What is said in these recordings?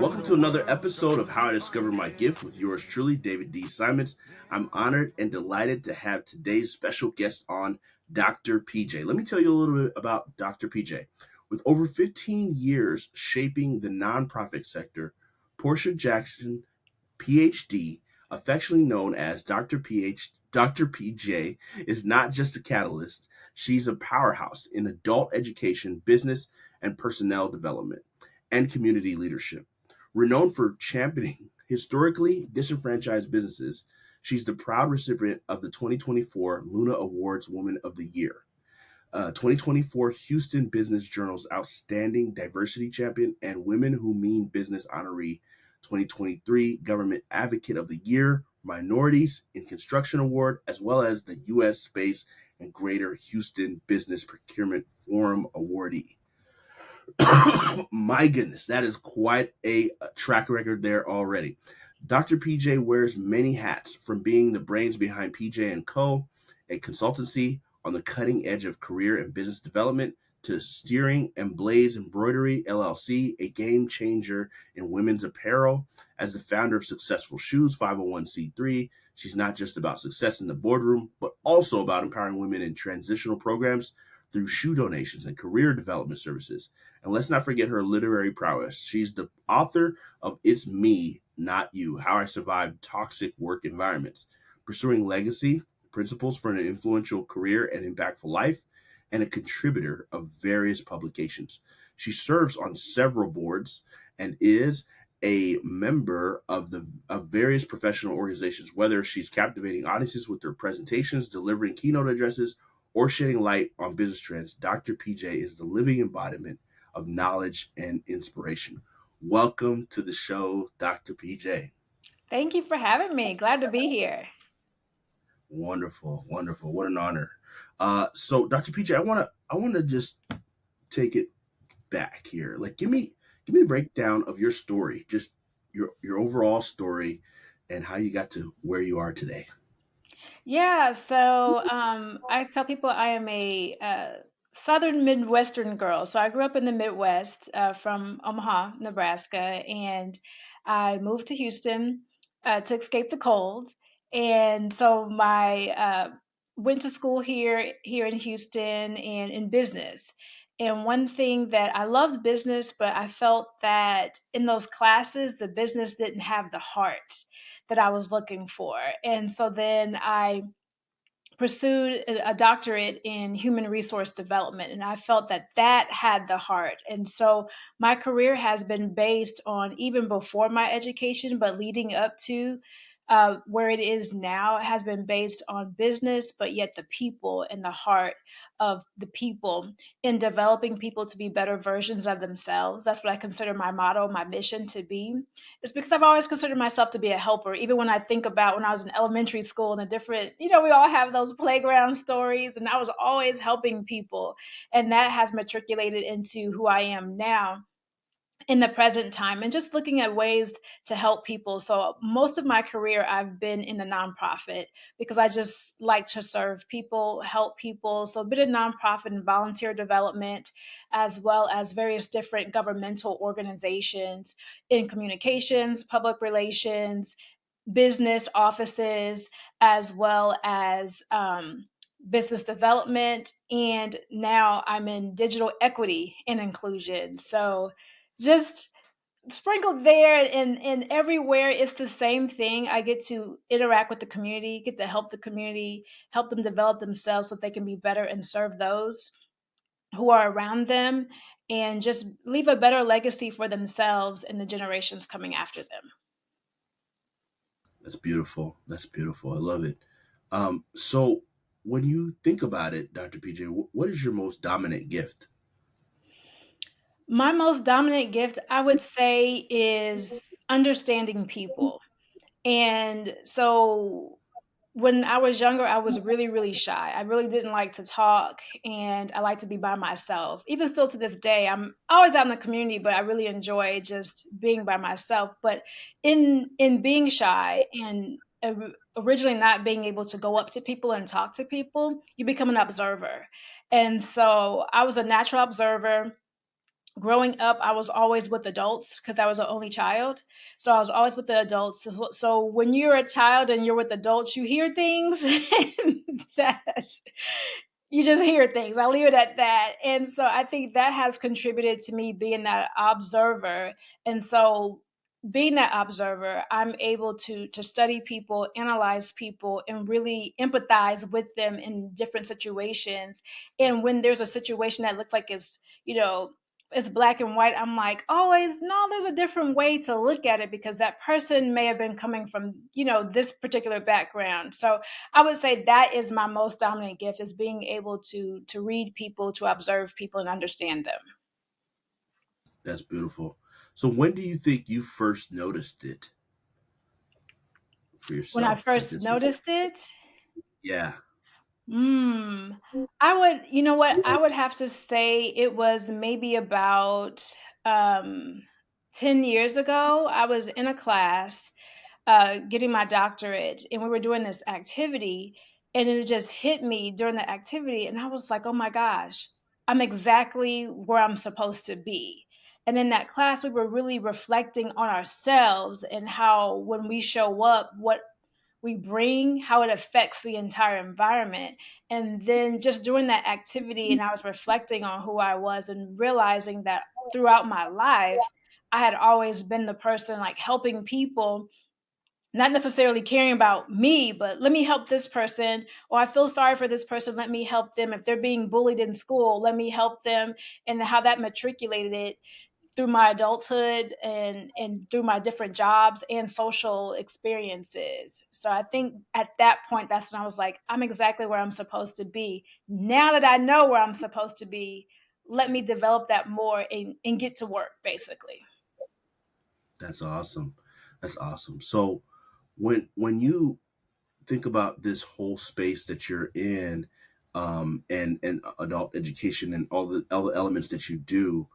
Welcome to another episode of How I Discovered My Gift with yours truly, David D. Simons. I'm honored and delighted to have today's special guest on, Dr. PJ. Let me tell you a little bit about Dr. PJ. With over 15 years shaping the nonprofit sector, Porscha Jackson, PhD, affectionately known as Dr. PJ, is not just a catalyst. She's a powerhouse in adult education, business, and personnel development and community leadership. Renowned for championing historically disenfranchised businesses, she's the proud recipient of the 2024 Luna Awards Woman of the Year, 2024 Houston Business Journal's Outstanding Diversity Champion, and Women Who Mean Business honoree, 2023 Government Advocate of the Year, Minorities in Construction Award, as well as the U.S. Space and Greater Houston Business Procurement Forum awardee. My goodness, that is quite a track record there already. Dr. PJ wears many hats, from being the brains behind PJ & Co., a consultancy on the cutting edge of career and business development, to steering and Blaze Embroidery LLC, a game changer in women's apparel. As the founder of Successful Shoes 501c3, she's not just about success in the boardroom, but also about empowering women in transitional programs through shoe donations and career development services. And let's not forget her literary prowess. She's the author of It's Me, Not You: How I Survived Toxic Work Environments, Pursuing Legacy, Principles for an Influential Career and Impactful Life, and a contributor of various publications. She serves on several boards and is a member of various professional organizations, whether she's captivating audiences with her presentations, delivering keynote addresses, or shedding light on business trends. Dr. PJ is the living embodiment of knowledge and inspiration. Welcome to the show, Dr. PJ. Thank you for having me. Glad to be here. Wonderful, wonderful. What an honor. So, Dr. PJ, I want to just take it back here. Like, give me the breakdown of your story, just your overall story, and how you got to where you are today. I tell people I am a Southern Midwestern girl. So I grew up in the Midwest from Omaha, Nebraska, and I moved to Houston to escape the cold. And so my went to school here in Houston and in business. And one thing that I loved business, but I felt that in those classes, the business didn't have the heart that I was looking for. And so then I pursued a doctorate in human resource development, and I felt that that had the heart. And so my career has been based on, even before my education but leading up to where it is now, has been based on business, but yet the people and the heart of the people, in developing people to be better versions of themselves. That's what I consider my motto, my mission to be. It's because I've always considered myself to be a helper. Even when I think about when I was in elementary school and the different, we all have those playground stories, and I was always helping people. And that has matriculated into who I am now in the present time, and just looking at ways to help people. So most of my career I've been in the nonprofit because I just like to serve people, help people. So a bit of nonprofit and volunteer development, as well as various different governmental organizations in communications, public relations, business offices, as well as business development. And now I'm in digital equity and inclusion. So just sprinkled there and everywhere, it's the same thing. I get to interact with the community, get to help the community, help them develop themselves so they can be better and serve those who are around them, and just leave a better legacy for themselves and the generations coming after them. That's beautiful. That's beautiful. I love it. So, when you think about it, Dr. PJ, what is your most dominant gift? My most dominant gift, I would say, is understanding people. And so when I was younger, I was really, really shy. I really didn't like to talk, and I like to be by myself. Even still to this day, I'm always out in the community, but I really enjoy just being by myself. But in being shy and originally not being able to go up to people and talk to people, you become an observer. And so I was a natural observer, growing up, I was always with adults because I was the only child. So I was always with the adults. So when you're a child and you're with adults, you hear things that you just hear things. I'll leave it at that. And so I think that has contributed to me being that observer. And so being that observer, I'm able to study people, analyze people, and really empathize with them in different situations. And when there's a situation that looks like it's black and white, I'm like, always, no, there's a different way to look at it because that person may have been coming from, this particular background. So I would say that is my most dominant gift, is being able to read people, to observe people and understand them. That's beautiful. So when do you think you first noticed it for When I yourself that first this was? noticed it, Yeah. Hmm. I would, you know what? I would have to say it was maybe about um 10 years ago. I was in a class getting my doctorate, and we were doing this activity, and it just hit me during the activity, and I was like, "Oh my gosh, I'm exactly where I'm supposed to be." And in that class, we were really reflecting on ourselves and how when we show up, what we bring, how it affects the entire environment. And then just doing that activity, and I was reflecting on who I was and realizing that throughout my life, I had always been the person like helping people, not necessarily caring about me, but let me help this person, or I feel sorry for this person, let me help them. If they're being bullied in school, let me help them. And how that matriculated it through my adulthood and through my different jobs and social experiences. So I think at that point, that's when I was like, I'm exactly where I'm supposed to be. Now that I know where I'm supposed to be, let me develop that more and get to work, basically. That's awesome. That's awesome. So when you think about this whole space that you're in, and adult education and all the elements that you do,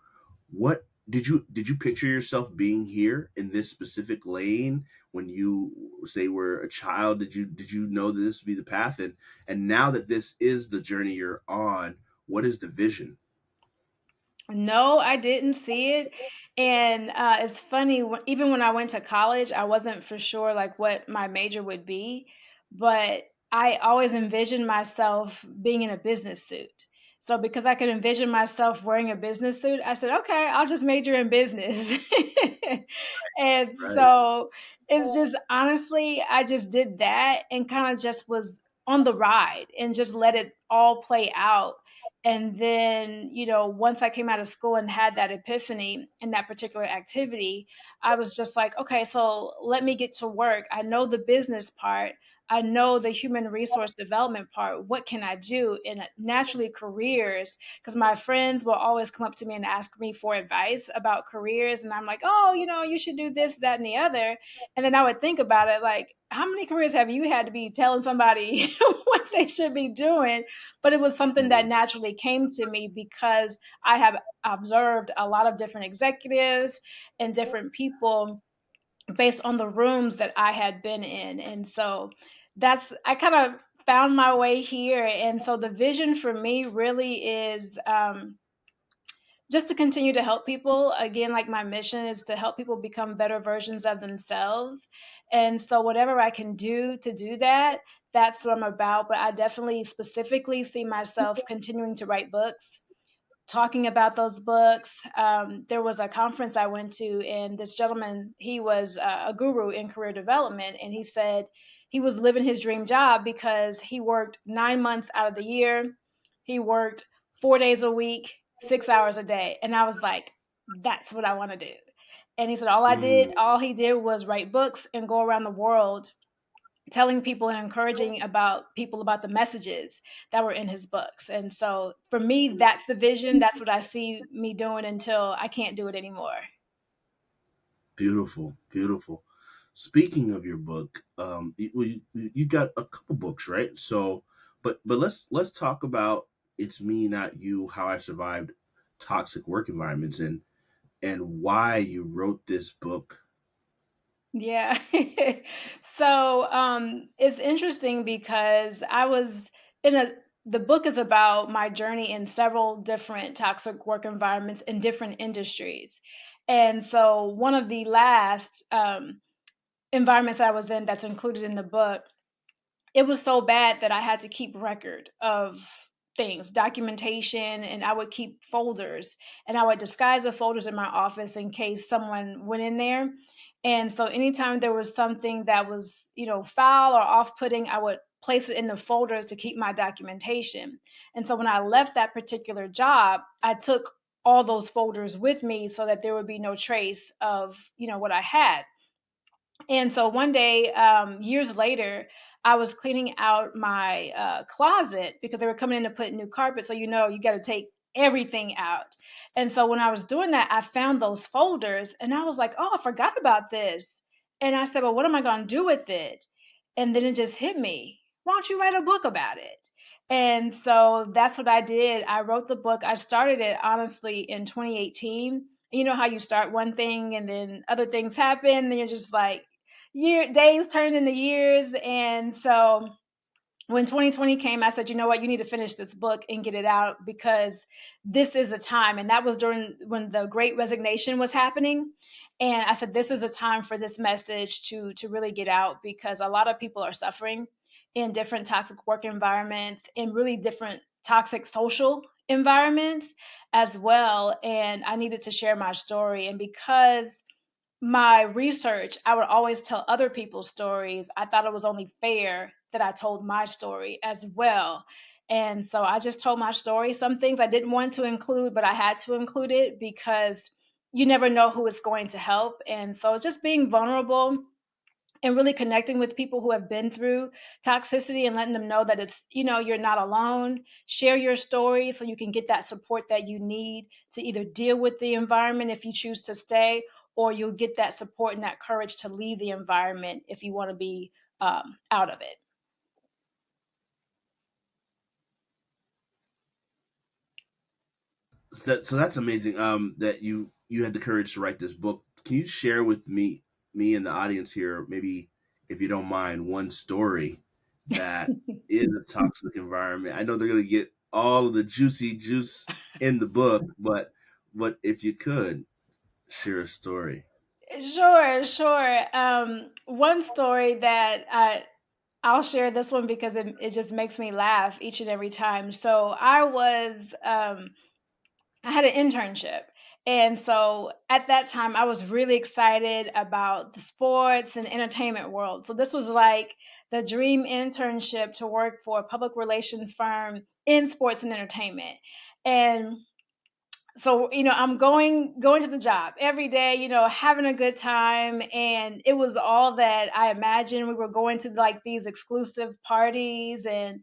what did you picture yourself being here in this specific lane when you say were a child? Did you know that this would be the path, and now that this is the journey you're on, what is the vision? No, I didn't see it. And it's funny, even when I went to college, I wasn't for sure like what my major would be, but I always envisioned myself being in a business suit. So because I could envision myself wearing a business suit, I said, okay, I'll just major in business. And Right. so it's just honestly, I just did that and kind of just was on the ride and just let it all play out. And then, once I came out of school and had that epiphany in that particular activity, I was just like, okay, so let me get to work. I know the business part. I know the human resource development part. What can I do? And naturally, careers, because my friends will always come up to me and ask me for advice about careers. And I'm like, oh, you should do this, that, and the other. And then I would think about it like, how many careers have you had to be telling somebody what they should be doing? But it was something that Mhm. naturally came to me because I have observed a lot of different executives and different people based on the rooms that I had been in. And so I kind of found my way here. And so the vision for me really is just to continue to help people. Again, like my mission is to help people become better versions of themselves. And so, whatever I can do to do that, that's what I'm about. But I definitely specifically see myself continuing to write books, talking about those books. There was a conference I went to, and this gentleman, he was a guru in career development, and he said he was living his dream job because he worked 9 months out of the year. He worked 4 days a week, 6 hours a day. And I was like, that's what I want to do. And he said, Mm, all he did was write books and go around the world telling people and encouraging about people about the messages that were in his books. And so for me, that's the vision. That's what I see me doing until I can't do it anymore. beautiful, beautiful. Speaking of your book, you got a couple books, right? So, but let's talk about "It's Me, Not You: How I Survived Toxic Work Environments" and why you wrote this book. Yeah. So it's interesting because I was in a the book is about my journey in several different toxic work environments in different industries. And so, one of the last environments that I was in that's included in the book, it was so bad that I had to keep record of things, documentation, and I would keep folders, and I would disguise the folders in my office in case someone went in there. And so anytime there was something that was, foul or off-putting, I would place it in the folder to keep my documentation. And so when I left that particular job, I took all those folders with me so that there would be no trace of, what I had. And so one day, years later, I was cleaning out my closet because they were coming in to put new carpet. So, you got to take everything out. And so when I was doing that, I found those folders and I was like, oh, I forgot about this. And I said, well, what am I going to do with it? And then it just hit me. Why don't you write a book about it? And so that's what I did. I wrote the book. I started it honestly in 2018. You know how you start one thing and then other things happen, and you're just like, days turned into years. And so when 2020 came, I said, you know what, you need to finish this book and get it out because this is a time. And that was during when the great resignation was happening. And I said, this is a time for this message to really get out because a lot of people are suffering in different toxic work environments, in really different toxic social environments as well. And I needed to share my story. And because my research, I would always tell other people's stories. I thought it was only fair that I told my story as well. And so I just told my story. Some things I didn't want to include, but I had to include it because you never know who is going to help. And so just being vulnerable and really connecting with people who have been through toxicity and letting them know that it's, you're not alone. Share your story so you can get that support that you need to either deal with the environment if you choose to stay, or you'll get that support and that courage to leave the environment if you want to be out of it. So that's amazing. That you had the courage to write this book. Can you share with me and the audience here, maybe if you don't mind, one story that is a toxic environment? I know they're gonna get all of the juicy juice in the book, but if you could share a story. Sure, sure. One story that I'll share this one because it just makes me laugh each and every time. So I had an internship. And so at that time, I was really excited about the sports and entertainment world. So this was like the dream internship to work for a public relations firm in sports and entertainment. And so, I'm going to the job every day, having a good time, and it was all that I imagined. We were going to like these exclusive parties, and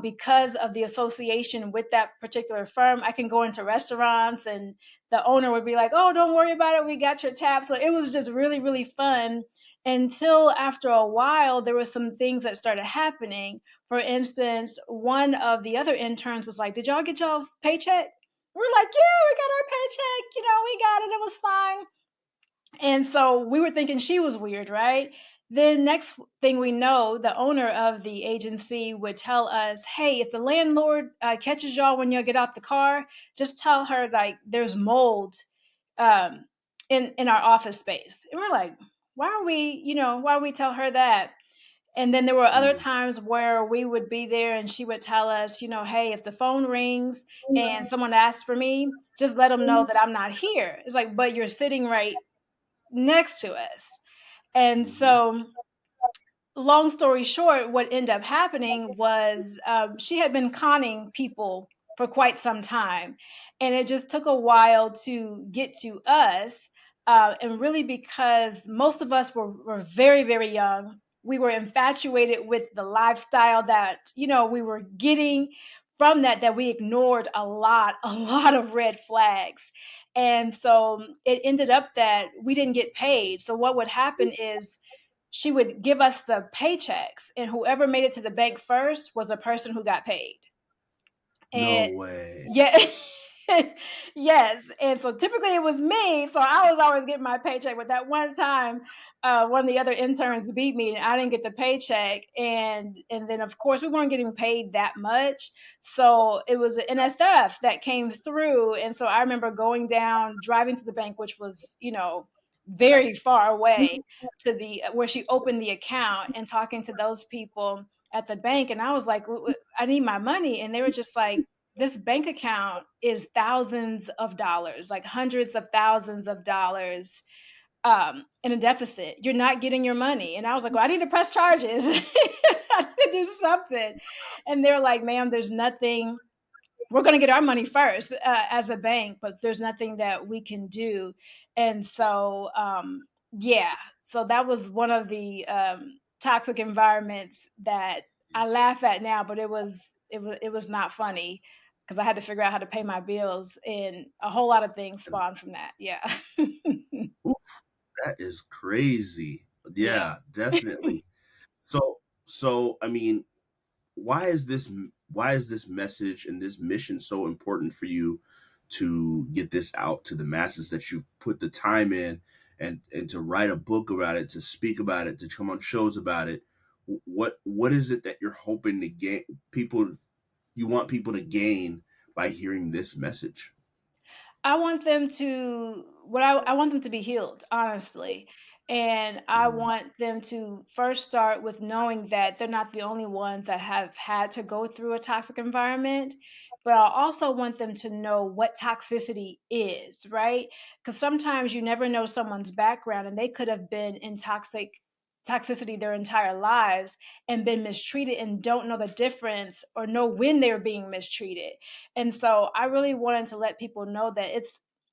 because of the association with that particular firm, I can go into restaurants and the owner would be like, oh, don't worry about it. We got your tab. So it was just really, really fun until after a while, there were some things that started happening. For instance, one of the other interns was like, did y'all get y'all's paycheck? We're like, yeah, we got our paycheck. We got it. It was fine. And so we were thinking she was weird, right? Then next thing we know, the owner of the agency would tell us, "Hey, if the landlord catches y'all when you get out the car, just tell her like there's mold um, in our office space." And we're like, "Why are we, why do we tell her that?" And then there were other Mm. times where we would be there and she would tell us, "Hey, if the phone rings and someone asks for me, just let them know that I'm not here." It's like, but you're sitting right next to us. And Hmm. so, long story short, what ended up happening was she had been conning people for quite some time. And it just took a while to get to us. And really, because most of us were very, very young, we were infatuated with the lifestyle that, we were getting from that we ignored a lot of red flags. And so it ended up that we didn't get paid. So what would happen is she would give us the paychecks, and whoever made it to the bank first was the person who got paid. No And way. yeah, Yes, and so typically it was me, so I was always getting my paycheck. But that one time, one of the other interns beat me, and I didn't get the paycheck, and then of course we weren't getting paid that much, so it was an NSF that came through, and so I remember going down, driving to the bank, which was very far away to the where she opened the account, and talking to those people at the bank, and I was like, I need my money," and they were just like, this bank account is thousands of dollars, like hundreds of thousands of dollars, in a deficit. You're not getting your money. And I was like, well, I need to press charges. I need to do something. And they're like, ma'am, there's nothing. We're going to get our money first, as a bank, but there's nothing that we can do. And so, yeah, so that was one of the toxic environments that I Yes. laugh at now, but it was not funny because I had to figure out how to pay my bills, and a whole lot of things And, spawned from that. Yeah. oof, that is crazy. Yeah. Yeah, definitely. So I mean, why is this message and this mission so important for you to get this out to the masses, that you've put the time in, and to write a book about it, to speak about it, to come on shows about it? What is it that you're hoping to gain people you want people to gain by hearing this message? I want them to I want them to be healed, honestly. And I Mm, want them to first start with knowing that they're not the only ones that have had to go through a toxic environment. But I also want them to know what toxicity is, right? Because sometimes you never know someone's background, and they could have been in toxicity their entire lives and been mistreated and don't know the difference or know when they're being mistreated. And so I really wanted to let people know that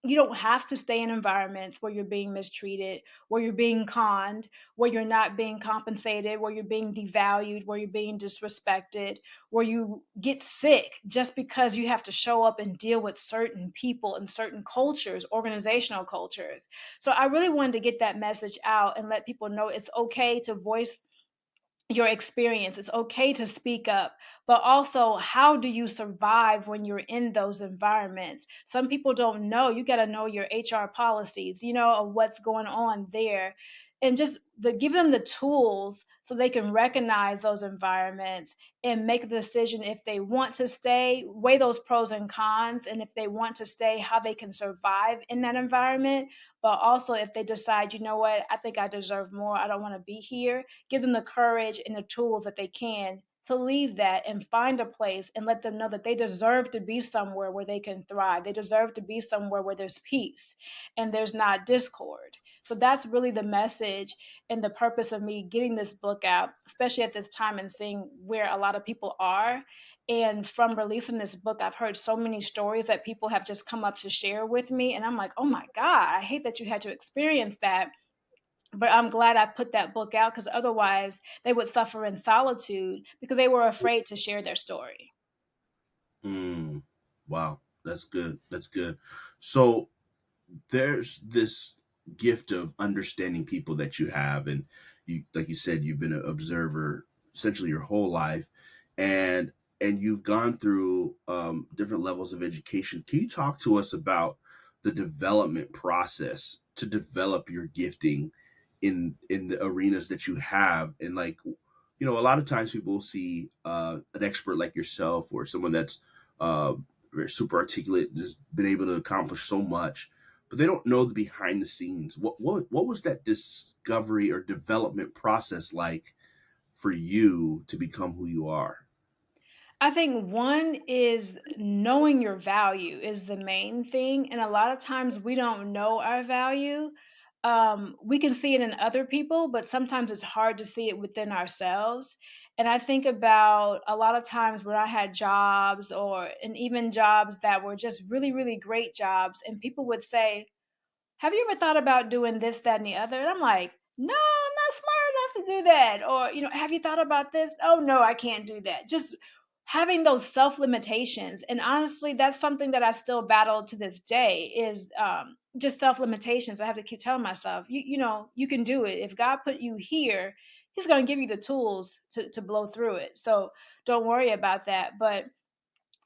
you don't have to stay in environments where you're being mistreated, where you're being conned, where you're not being compensated, where you're being devalued, where you're being disrespected, where you get sick just because you have to show up and deal with certain people and certain cultures, organizational cultures. So I really wanted to get that message out and let people know it's okay to voice your experience. It's okay to speak up, but also, how do you survive when you're in those environments? Some people don't know. You got to know your HR policies, of what's going on there, and just give them the tools so they can recognize those environments and make the decision if they want to stay, weigh those pros and cons, and if they want to stay, how they can survive in that environment. But also, if they decide, you know what, I think I deserve more, I don't want to be here, give them the courage and the tools that they can to leave that and find a place, and let them know that they deserve to be somewhere where they can thrive. They deserve to be somewhere where there's peace and there's not discord. So that's really the message and the purpose of me getting this book out, especially at this time, and seeing where a lot of people are. And from releasing this book, I've heard so many stories that people have just come up to share with me. And I'm like, oh my God, I hate that you had to experience that, but I'm glad I put that book out, because otherwise they would suffer in solitude because they were afraid to share their story. mm, wow, that's good. That's good. So there's this gift of understanding people that you have, and you, like you said, you've been an observer essentially your whole life, and you've gone through different levels of education. Can you talk to us about the development process to develop your gifting in the arenas that you have? And like, a lot of times people see an expert like yourself, or someone that's uh, very super articulate, just been able to accomplish so much, but they don't know the behind the scenes. What was that discovery or development process like for you to become who you are? I think one is knowing your value is the main thing. And a lot of times we don't know our value. We can see it in other people, but sometimes it's hard to see it within ourselves. And I think about a lot of times when I had jobs, and even jobs that were just really, really great jobs, and people would say, have you ever thought about doing this, that, and the other? And I'm like, no, I'm not smart enough to do that. Or, have you thought about this? Oh, no, I can't do that. Just having those self limitations. And honestly, that's something that I still battle to this day, is just self limitations. I have to keep telling myself, you can do it. If God put you here, He's going to give you the tools to blow through it. So don't worry about that. But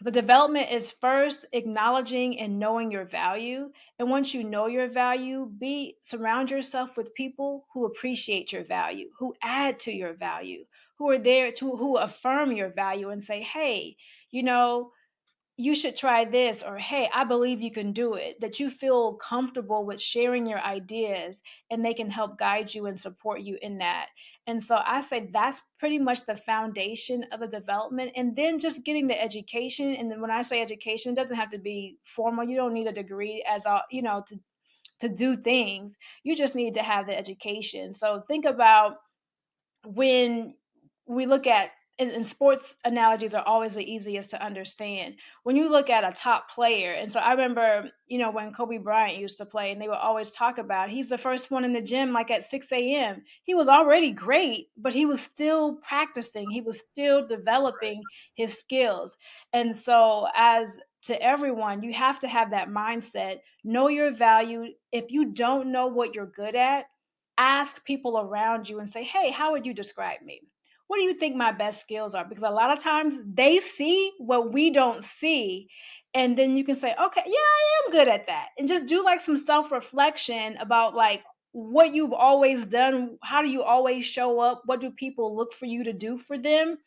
The development is first acknowledging and knowing your value. And once you know your value, be surround yourself with people who appreciate your value, who add to your value, who are there to who affirm your value and say, hey, you know, you should try this, or hey, I believe you can do it, that you feel comfortable with sharing your ideas and they can help guide you and support you in that. And so I say that's pretty much the foundation of the development, and then just getting the education. And then when I say education, it doesn't have to be formal. You don't need a degree as all, to do things. You just need to have the education. So think about when we look at, and sports analogies are always the easiest to understand. When you look at a top player, and so I remember, when Kobe Bryant used to play, and they would always talk about he's the first one in the gym like at 6 a.m. He was already great, but he was still practicing, he was still Right. developing his skills. And so, as to everyone, you have to have that mindset, know your value. If you don't know what you're good at, ask people around you and say, hey, how would you describe me? What do you think my best skills are? Because a lot of times they see what we don't see. And then you can say, okay, yeah, I am good at that. And just do like some self reflection about like what you've always done. How do you always show up? What do people look for you to do for them?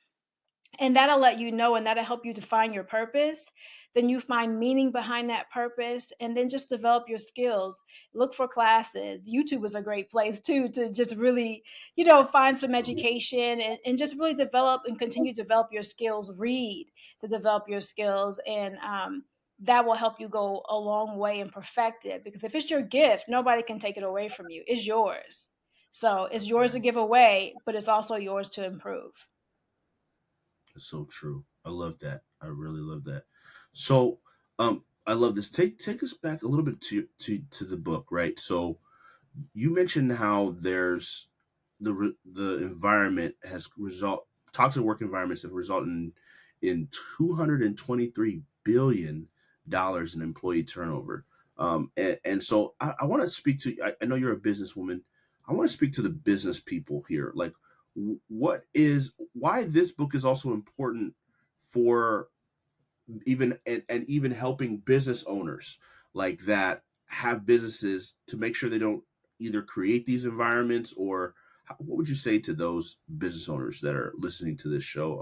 And that'll let you know, and that'll help you define your purpose. Then you find meaning behind that purpose, and then just develop your skills. Look for classes. YouTube is a great place too to just really, find some True. education, and just really develop and continue to develop your skills. Read to develop your skills, and that will help you go a long way and perfect it. Because if it's your gift, nobody can take it away from you. It's yours. So it's That's yours to right. give away, but it's also yours to improve. It's so true. I love that. I really love that. So, I love this. Take us back a little bit to the book, right? So, you mentioned how there's the environment has result toxic work environments have resulted in $223 billion in employee turnover. And so I want to speak to. I know you're a businesswoman. I want to speak to the business people here. Like, what is why this book is also important for and even helping business owners like that have businesses to make sure they don't either create these environments or what would you say to those business owners that are listening to this show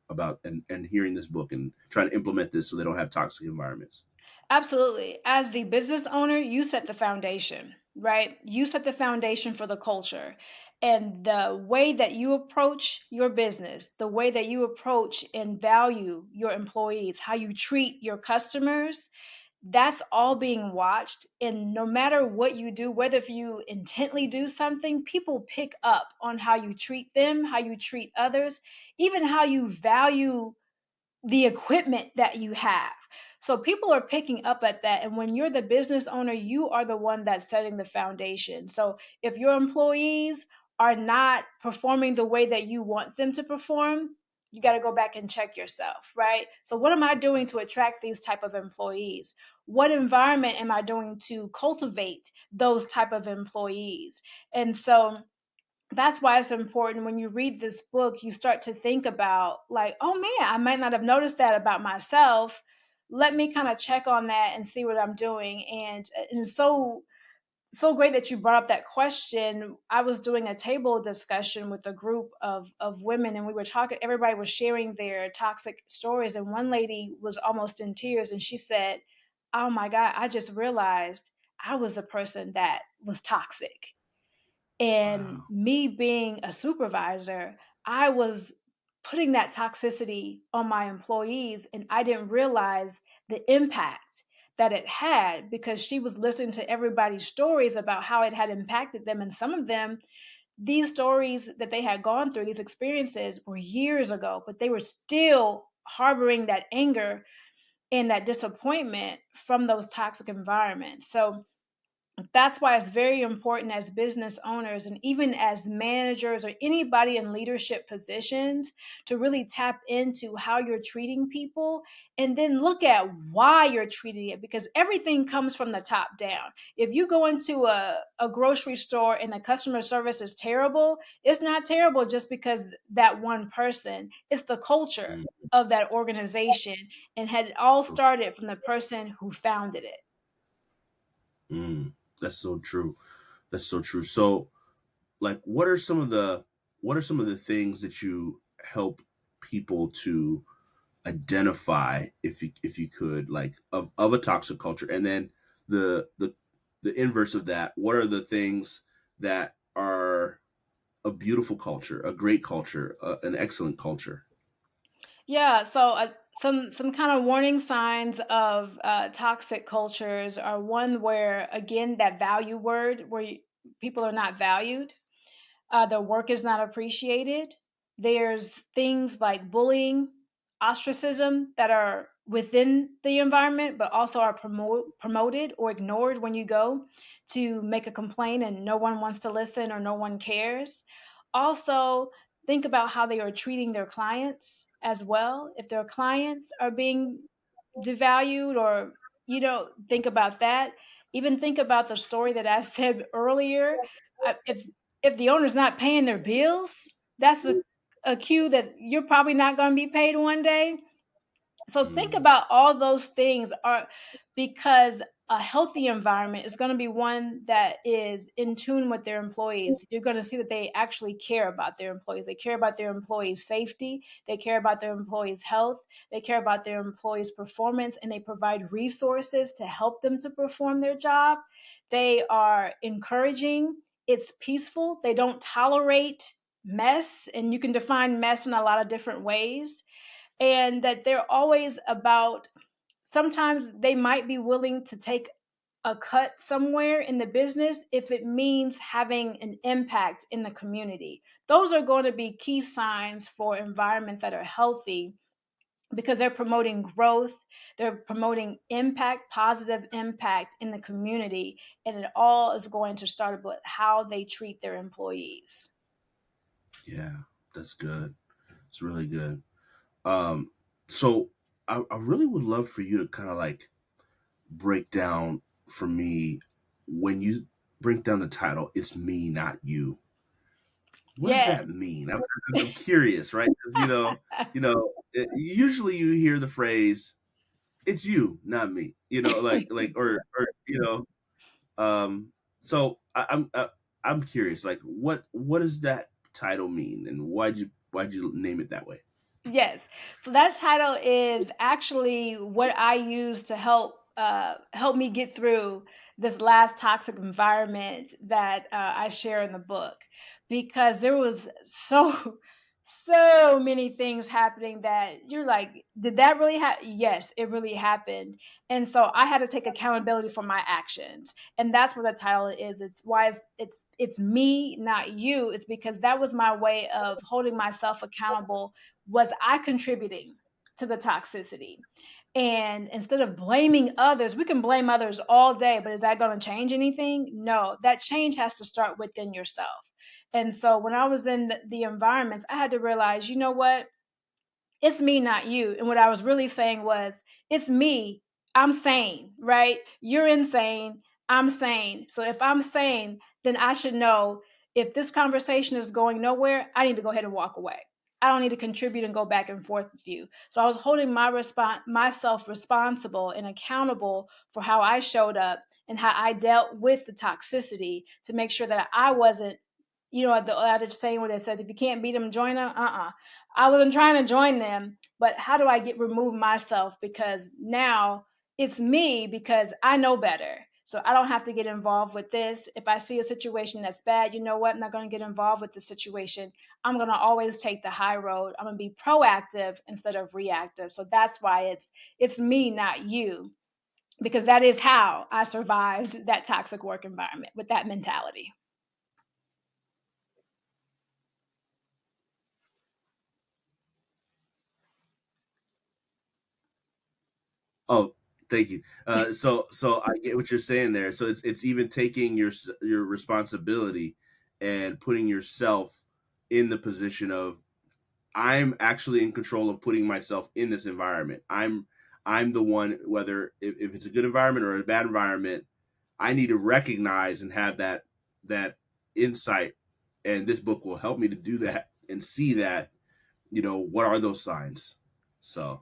about and hearing this book and trying to implement this so they don't have toxic environments. Absolutely. As the business owner, you set the foundation, right? You set the foundation for the culture. And the way that you approach your business, the way that you approach and value your employees, how you treat your customers, that's all being watched. And no matter what you do, whether if you intently do something, people pick up on how you treat them, how you treat others, even how you value the equipment that you have. So people are picking up at that. And when you're the business owner, you are the one that's setting the foundation. So if your employees are not performing the way that you want them to perform, you got to go back and check yourself, right? So what am I doing to attract these type of employees? What environment am I doing to cultivate those type of employees? And so that's why it's important when you read this book, you start to think about, like, oh man, I might not have noticed that about myself. Let me kind of check on that and see what I'm doing. And it's so great that you brought up that question. I was doing a table discussion with a group of women, and we were talking, everybody was sharing their toxic stories, and one lady was almost in tears, and she said, oh my God, I just realized I was the person that was toxic. And Wow. me being a supervisor, I was putting that toxicity on my employees, and I didn't realize the impact that it had, because she was listening to everybody's stories about how it had impacted them. And some of them, these stories that they had gone through, these experiences were years ago, but they were still harboring that anger and that disappointment from those toxic environments. So That's why it's very important as business owners and even as managers or anybody in leadership positions to really tap into how you're treating people and then look at why you're treating it, because everything comes from the top down. If you go into a grocery store and the customer service is terrible, it's not terrible just because that one person, it's the culture Mm, of that organization, and had all so true. started from the person who founded it. Mm, that's so true. That's so true. So, like, what are some of the things that you help people to identify, if you could, like, of a toxic culture, and then the inverse of that, what are the things that are a beautiful culture, a great culture, an excellent culture? Yeah, so some kind of warning signs of toxic cultures are one where, again, that value word, where people are not valued, their work is not appreciated. There's things like bullying, ostracism that are within the environment, but also are promoted or ignored when you go to make a complaint and no one wants to listen or no one cares. Also, think about how they are treating their clients as well. If their clients are being devalued, or think about that. Even think about the story that I said earlier. If the owner's not paying their bills, that's a cue that you're probably not going to be paid one day. So think Mm, about all those things are because a healthy environment is going to be one that is in tune with their employees. You're going to see that they actually care about their employees. They care about their employees' safety. They care about their employees' health. They care about their employees' performance, and they provide resources to help them to perform their job. They are encouraging. It's peaceful. They don't tolerate mess, and you can define mess in a lot of different ways, and that they're always about, sometimes they might be willing to take a cut somewhere in the business if it means having an impact in the community. Those are going to be key signs for environments that are healthy, because they're promoting growth, they're promoting impact, positive impact in the community, and it all is going to start with how they treat their employees. yeah, that's good. It's really good. So I really would love for you to kind of, like, break down for me, when you break down the title, "It's Me, Not You." What does Yes. that mean? I'm curious, right? Because usually you hear the phrase, "It's you, not me," or um. So I'm curious, like, what does that title mean, and why'd you name it that way? Yes. So that title is actually what I use to help me get through this last toxic environment that I share in the book, because there was so so many things happening that you're like, did that really happen? Yes, it really happened. And so I had to take accountability for my actions. And that's what the title is. It's why it's me, not you. It's because that was my way of holding myself accountable. Was I contributing to the toxicity? And instead of blaming others, we can blame others all day, but is that going to change anything? No, that change has to start within yourself. And so when I was in the environments, I had to realize, you know what? It's me, not you. And what I was really saying was, it's me. I'm sane, right? You're insane. I'm sane. So if I'm sane, then I should know if this conversation is going nowhere, I need to go ahead and walk away. I don't need to contribute and go back and forth with you. So I was holding myself responsible and accountable for how I showed up and how I dealt with the toxicity, to make sure that I wasn't, the adage saying what it says, if you can't beat them, join them. I wasn't trying to join them, but how do I get remove myself? Because now it's me, because I know better. So I don't have to get involved with this. If I see a situation that's bad, you know what? I'm not going to get involved with the situation. I'm going to always take the high road. I'm going to be proactive instead of reactive. So that's why it's me, not you, because that is how I survived that toxic work environment, with that mentality. Oh, Thank you. So I get what you're saying there. So it's even taking your responsibility and putting yourself in the position of I'm actually in control of putting myself in this environment. I'm the one, whether if it's a good environment or a bad environment, I need to recognize and have that insight. And this book will help me to do that and see that, what are those signs. So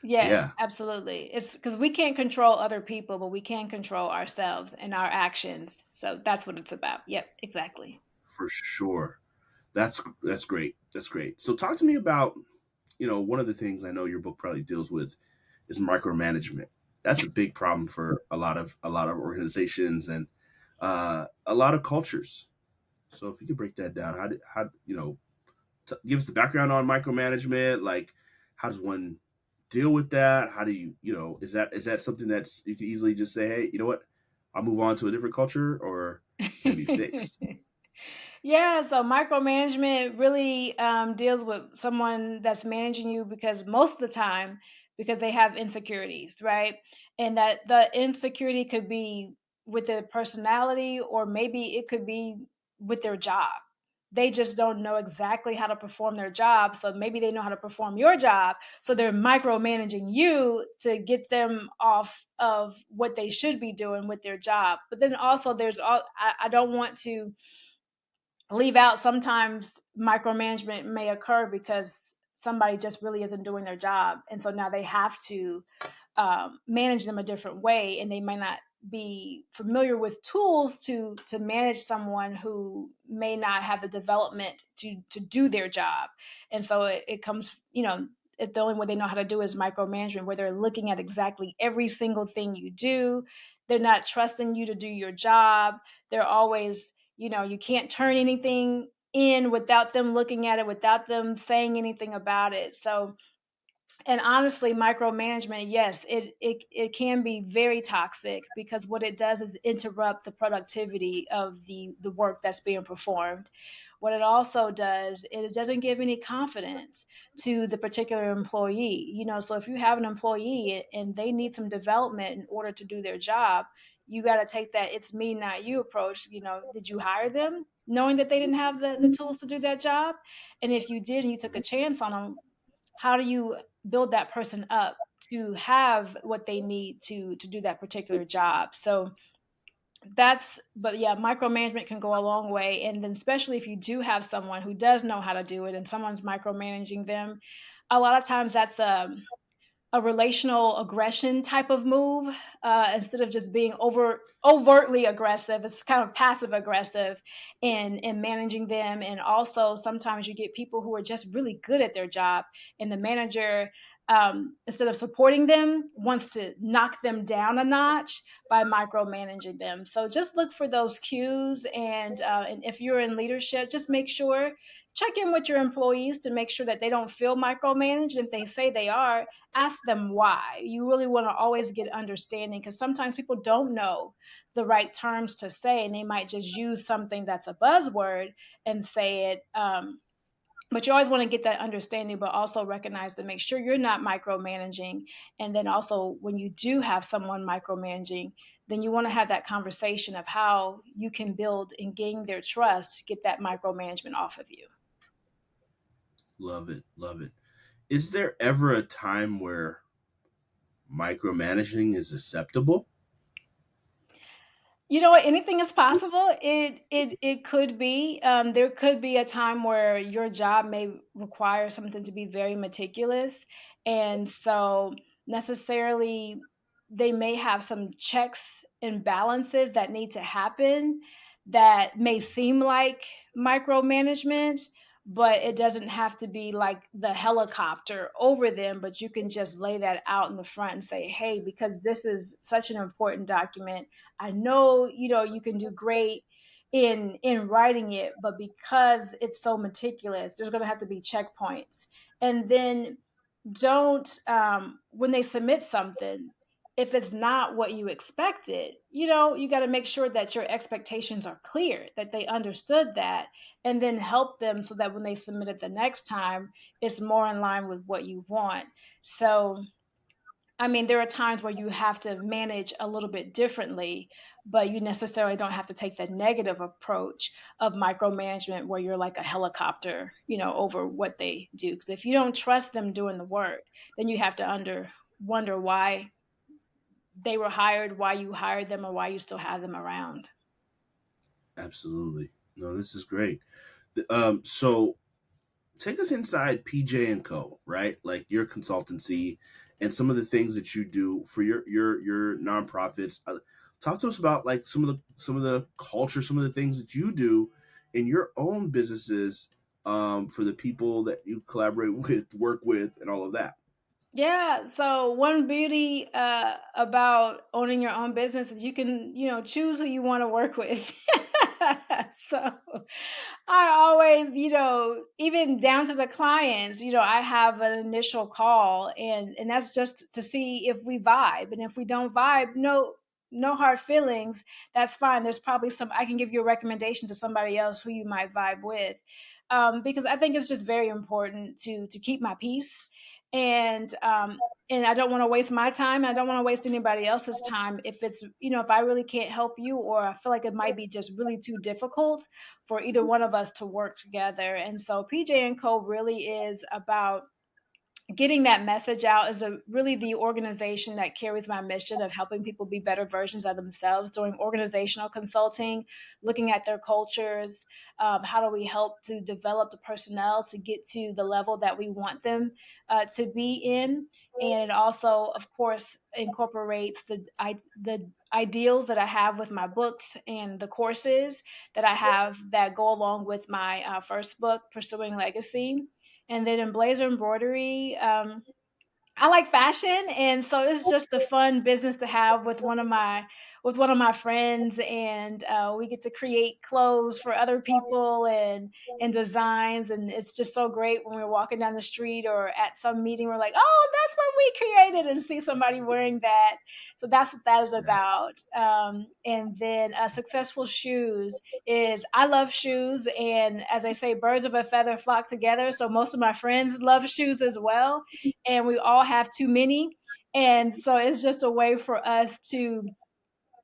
Yes, yeah, absolutely. It's because we can't control other people, but we can control ourselves and our actions. So that's what it's about. Yep, exactly. for sure. That's great. That's great. So talk to me about, one of the things I know your book probably deals with is micromanagement. That's a big problem for a lot of organizations and a lot of cultures. So if you could break that down, how give us the background on micromanagement. Like, how does one deal with that? How do is that something that's you can easily just say, hey, you know what, I'll move on to a different culture, or can it be fixed? Yeah, so micromanagement really deals with someone that's managing you because most of the time, because they have insecurities, right? And that the insecurity could be with their personality, or maybe it could be with their job. They just don't know exactly how to perform their job. So maybe they know how to perform your job. So they're micromanaging you to get them off of what they should be doing with their job. But then also, I don't want to leave out sometimes micromanagement may occur because somebody just really isn't doing their job, and so now they have to manage them a different way, and they may not be familiar with tools to manage someone who may not have the development to do their job. And so it comes, the only way they know how to do is micromanagement, where they're looking at exactly every single thing you do. They're not trusting you to do your job. They're always, you can't turn anything in without them looking at it, without them saying anything about it. So, and honestly, micromanagement, yes, it can be very toxic, because what it does is interrupt the productivity of the work that's being performed. What it also does, it doesn't give any confidence to the particular employee. So if you have an employee and they need some development in order to do their job, you got to take that "it's me, not you" approach. Did you hire them knowing that they didn't have the tools to do that job? And if you did and you took a chance on them, how do you build that person up to have what they need to do that particular job? So but yeah, micromanagement can go a long way. And then especially if you do have someone who does know how to do it and someone's micromanaging them, a lot of times that's a relational aggression type of move, instead of just being overtly aggressive. It's kind of passive aggressive in managing them. And also sometimes you get people who are just really good at their job, and the manager, instead of supporting them, wants to knock them down a notch by micromanaging them. So just look for those cues, and if you're in leadership, just make sure, check in with your employees to make sure that they don't feel micromanaged. If they say they are, ask them why. You really want to always get understanding, because sometimes people don't know the right terms to say, and they might just use something that's a buzzword and say it. But you always want to get that understanding, but also recognize to make sure you're not micromanaging. And then also, when you do have someone micromanaging, then you want to have that conversation of how you can build and gain their trust, get that micromanagement off of you. Love it, love it. Is there ever a time where micromanaging is acceptable? You know what? Anything is possible. It could be. There could be a time where your job may require something to be very meticulous, and so necessarily they may have some checks and balances that need to happen that may seem like micromanagement, but it doesn't have to be like the helicopter over them. But you can just lay that out in the front and say, "Hey, because this is such an important document, I know, you can do great in writing it, but because it's so meticulous, there's going to have to be checkpoints." And then don't, when they submit something, if it's not what you expected, you got to make sure that your expectations are clear, that they understood that, and then help them so that when they submit it the next time, it's more in line with what you want. So I mean, there are times where you have to manage a little bit differently, but you necessarily don't have to take the negative approach of micromanagement where you're like a helicopter, over what they do. Because if you don't trust them doing the work, then you have to wonder why they were hired, why you hired them, or why you still have them around. Absolutely. No, this is great. So take us inside PJ and Co. Right, like your consultancy and some of the things that you do for your nonprofits. Talk to us about like some of the culture, some of the things that you do in your own businesses, for the people that you collaborate with, work with, and all of that. Yeah, so one beauty about owning your own business is you can, choose who you want to work with. So I always, even down to the clients, I have an initial call, and that's just to see if we vibe. And if we don't vibe, no hard feelings. That's fine. There's probably some I can give you a recommendation to somebody else who you might vibe with. Because I think it's just very important to keep my peace, and I don't want to waste my time. I don't want to waste anybody else's time if it's, if I really can't help you, or I feel like it might be just really too difficult for either one of us to work together. And so PJ and Co really is about getting that message out. Is a really the organization that carries my mission of helping people be better versions of themselves, doing organizational consulting, looking at their cultures. How do we help to develop the personnel to get to the level that we want them to be in? And it also, of course, incorporates the ideals that I have with my books and the courses that I have that go along with my first book, Pursuing Legacy. And then in blazer embroidery, I like fashion, and so it's just a fun business to have with one of my friends, and we get to create clothes for other people and designs, and it's just so great when we're walking down the street or at some meeting. We're like, oh, that's what we created, and see somebody wearing that. So that's what that is about. And then successful shoes is I love shoes, and as I say, birds of a feather flock together. So most of my friends love shoes as well, and we all have too many. And so it's just a way for us to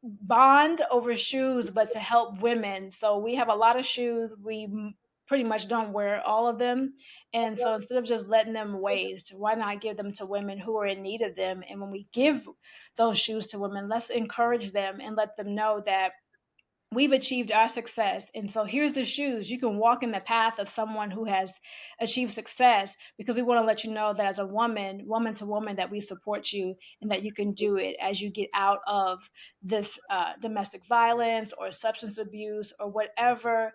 bond over shoes, but to help women. So we have a lot of shoes. We pretty much don't wear all of them. And so instead of just letting them waste, why not give them to women who are in need of them? And when we give those shoes to women, let's encourage them and let them know that we've achieved our success. And so here's the shoes. You can walk in the path of someone who has achieved success, because we want to let you know that as a woman to woman, that we support you and that you can do it as you get out of this domestic violence or substance abuse or whatever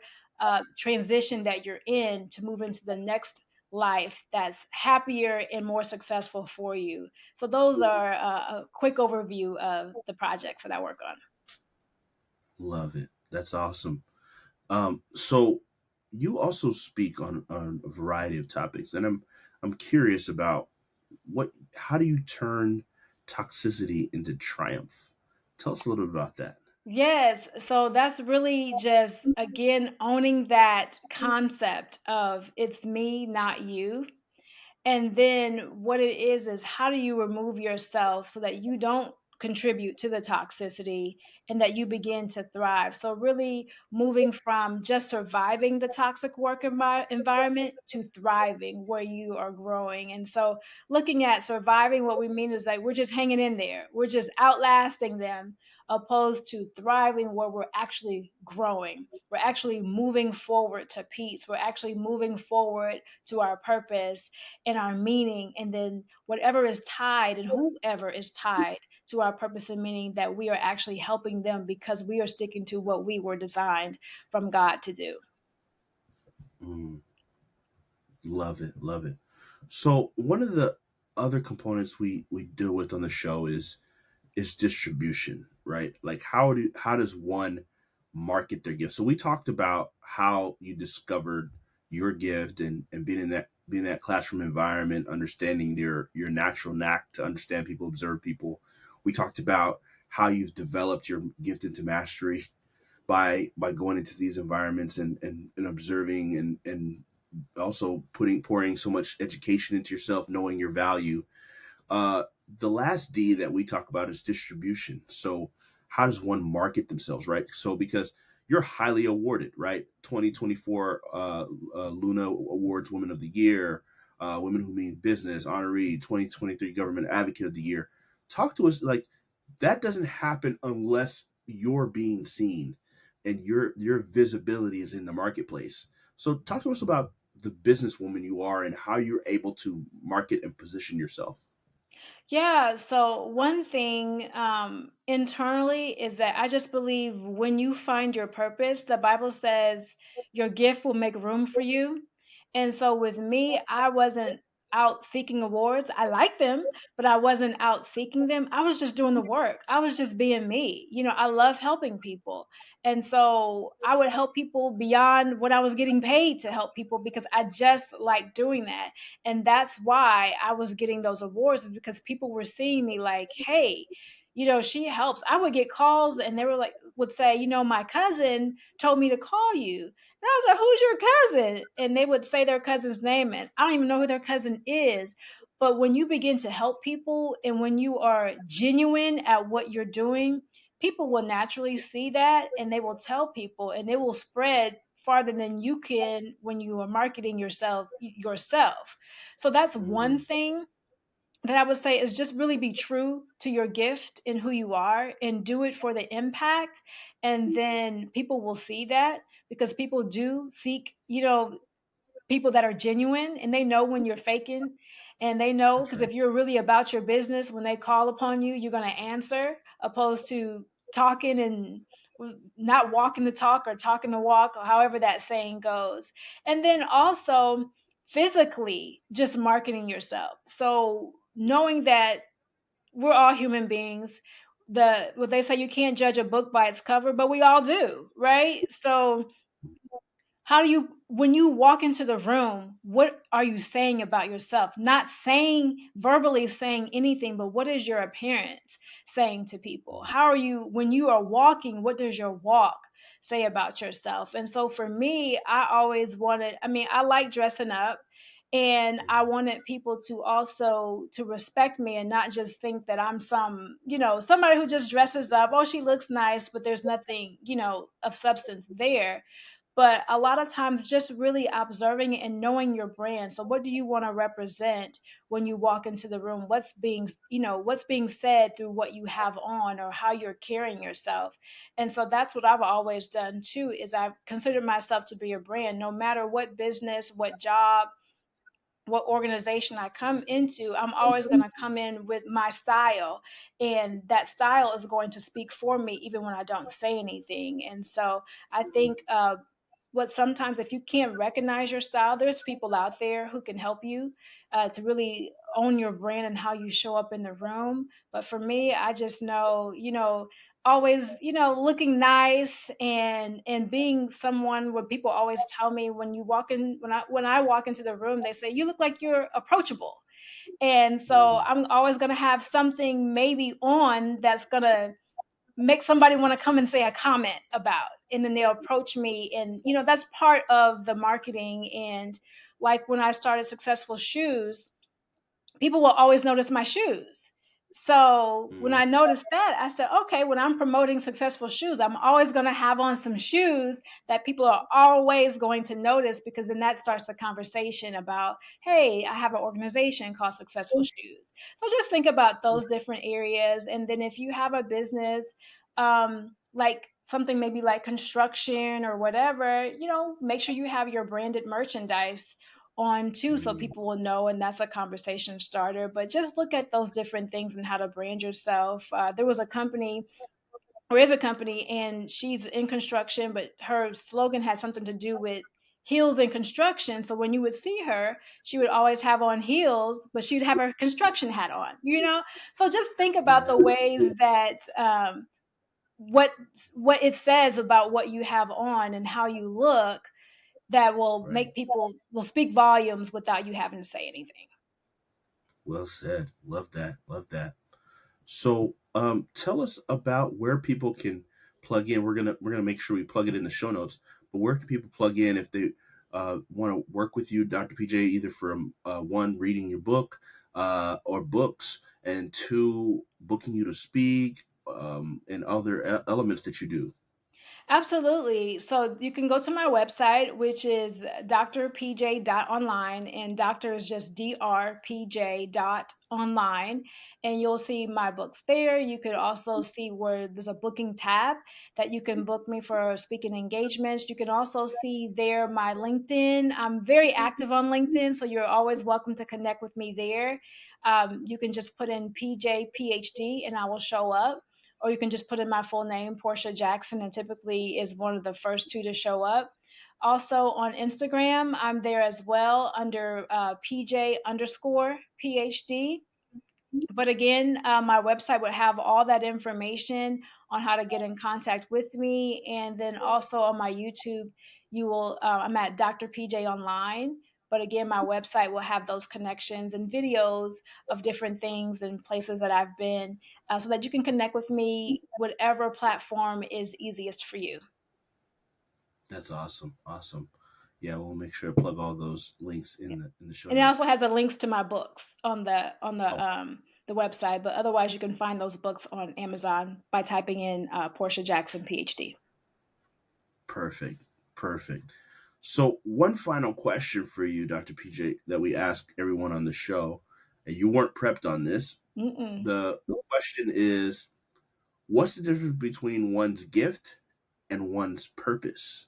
transition that you're in, to move into the next life that's happier and more successful for you. So those are a quick overview of the projects that I work on. Love it. That's awesome. So you also speak on a variety of topics, and I'm curious about how do you turn toxicity into triumph? Tell us a little bit about that. Yes, so that's really just again owning that concept of it's me, not you. And then what it is how do you remove yourself so that you don't contribute to the toxicity and that you begin to thrive. So really moving from just surviving the toxic work environment to thriving where you are growing. And so looking at surviving, what we mean is like we're just hanging in there. We're just outlasting them, opposed to thriving where we're actually growing. We're actually moving forward to peace. We're actually moving forward to our purpose and our meaning, and then whatever is tied and whoever is tied to our purpose and meaning, that we are actually helping them because we are sticking to what we were designed from God to do. Mm, love it, love it. So one of the other components we deal with on the show is distribution, right? Like how does one market their gift? So we talked about how you discovered your gift and being in that classroom environment, understanding your natural knack to understand people, observe people. We talked about how you've developed your gift into mastery by going into these environments and observing and also pouring so much education into yourself, knowing your value. The last D that we talk about is distribution. So how does one market themselves, right? So because you're highly awarded, right? 2024 Luna Awards Women of the Year, Women Who Mean Business, honoree, 2023 Government Advocate of the Year. Talk to us like that doesn't happen unless you're being seen and your visibility is in the marketplace. So talk to us about the businesswoman you are and how you're able to market and position yourself. Yeah, so one thing internally is that I just believe when you find your purpose, the Bible says your gift will make room for you. And so with me, I wasn't out seeking awards. I like them, but I wasn't out seeking them. I was just doing the work. I was just being me. I love helping people. And so I would help people beyond what I was getting paid to help people because I just like doing that. And that's why I was getting those awards, is because people were seeing me like, hey, she helps. I would get calls and they were like, would say, my cousin told me to call you. And I was like, who's your cousin? And they would say their cousin's name, and I don't even know who their cousin is. But when you begin to help people and when you are genuine at what you're doing, people will naturally see that and they will tell people and it will spread farther than you can when you are marketing yourself. So that's one Mm, thing that I would say is just really be true to your gift and who you are and do it for the impact. And then people will see that because people do seek, people that are genuine and they know when you're faking, and they know that's because right. if you're really about your business, when they call upon you, you're going to answer opposed to talking and not walking the talk or talking the walk, or however that saying goes. And then also physically just marketing yourself, so knowing that we're all human beings. What they say, you can't judge a book by its cover, but we all do, right? So how do you, when you walk into the room, what are you saying about yourself? Not saying verbally saying anything, but what is your appearance saying to people? How are you, when you are walking, what does your walk say about yourself? And so for me, I always wanted, I mean, I like dressing up, and I wanted people to also to respect me and not just think that I'm some, somebody who just dresses up. Oh, she looks nice, but there's nothing, of substance there. But a lot of times just really observing and knowing your brand. So what do you want to represent when you walk into the room? What's being said through what you have on or how you're carrying yourself. And so that's what I've always done too, is I've considered myself to be a brand. No matter what business, what job, what organization I come into, I'm always going to come in with my style, and that style is going to speak for me even when I don't say anything. And so I think what sometimes, if you can't recognize your style, there's people out there who can help you to really own your brand and how you show up in the room. But for me, I just know, always, looking nice and being someone where people always tell me, when you walk in, when I walk into the room, they say you look like you're approachable. And so Mm, I'm always going to have something maybe on that's going to make somebody want to come and say a comment about, and then they'll approach me. And that's part of the marketing. And like when I started Successful Shoes, people will always notice my shoes. So when mm, I noticed that, I said, okay, when I'm promoting Successful Shoes, I'm always going to have on some shoes that people are always going to notice, because then that starts the conversation about, hey, I have an organization called Successful Shoes. So just think about those different areas. And then if you have a business, like something maybe like construction or whatever, make sure you have your branded merchandise on too, so mm, people will know, and that's a conversation starter. But just look at those different things and how to brand yourself. There was a company, or is a company, and she's in construction, but her slogan has something to do with heels in construction. So when you would see her, she would always have on heels, but she'd have her construction hat on. So just think about the mm. ways that what what it says about what you have on and how you look, that Right. will speak volumes without you having to say anything. Well said. Love that. Love that. So, tell us about where people can plug in. We're gonna make sure we plug it in the show notes. But where can people plug in if they want to work with you, Dr. PJ, either from one reading your book or books, and two, booking you to speak, and other elements that you do? Absolutely. So you can go to my website, which is drpj.online, and doctor is just drpj.online, and you'll see my books there. You could also see where there's a booking tab that you can book me for speaking engagements. You can also see there my LinkedIn. I'm very active on LinkedIn, so you're always welcome to connect with me there. You can just put in PJ PhD and I will show up, or you can just put in my full name, Portia Jackson, and typically is one of the first two to show up. Also on Instagram, I'm there as well under PJ underscore PhD. But again, my website would have all that information on how to get in contact with me. And then also on my YouTube, I'm at Dr. PJ Online. But again, my website will have those connections and videos of different things and places that I've been, so that you can connect with me, whatever platform is easiest for you. That's awesome. Awesome. Yeah, we'll make sure to plug all those links Yeah. in the show And it notes. also has the links to my books on Oh, the website. But otherwise, you can find those books on Amazon by typing in Portia Jackson PhD. perfect. Perfect. So, one final question for you, Dr. PJ, that we ask everyone on the show, and you weren't prepped on this. Mm-mm. The question is, what's the difference between one's gift and one's purpose?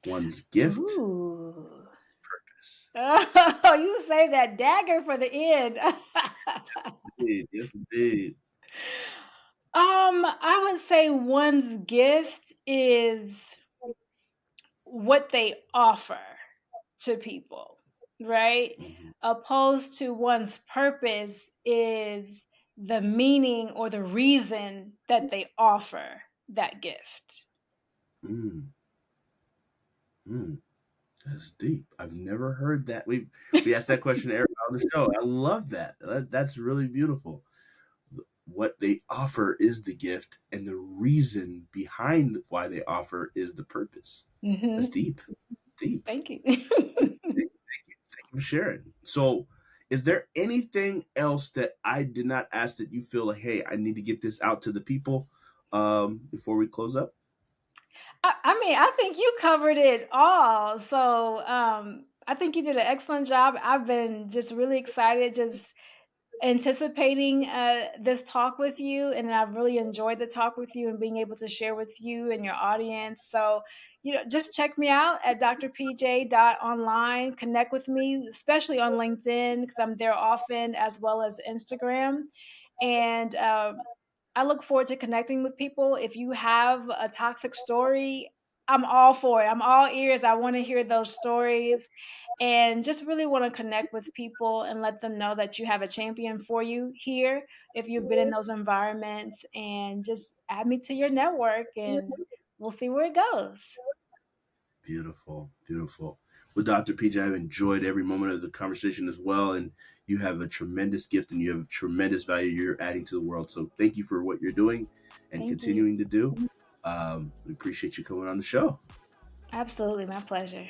One's gift, Ooh. purpose. Oh, you say that dagger for the end. Indeed. Yes, indeed. I would say one's gift is what they offer to people, right? Mhm. Opposed to one's purpose is the meaning or the reason that they offer that gift. Mm, mm. That's deep. I've never heard that. We asked that question to everyone on the show. I love that. That's really beautiful. What they offer is the gift, and the reason behind why they offer is the purpose. That's Hmm. deep. Deep. Thank you. Thank you for sharing. So, is there anything else that I did not ask that you feel like, hey, I need to get this out to the people before we close up? I mean, I think you covered it all. So I think you did an excellent job. I've been just really excited, just anticipating this talk with you, and I've really enjoyed the talk with you and being able to share with you and your audience. So, just check me out at drpj.online. Connect with me, especially on LinkedIn, because I'm there often, as well as Instagram. And I look forward to connecting with people. If you have a toxic story, I'm all for it. I'm all ears. I want to hear those stories and just really want to connect with people and let them know that you have a champion for you here if you've been in those environments, and just add me to your network and we'll see where it goes. Beautiful, beautiful. Well, Dr. PJ, I've enjoyed every moment of the conversation as well. And you have a tremendous gift and you have tremendous value you're adding to the world. So thank you for what you're doing and Thank you. continuing to do. We appreciate you coming on the show. Absolutely, my pleasure.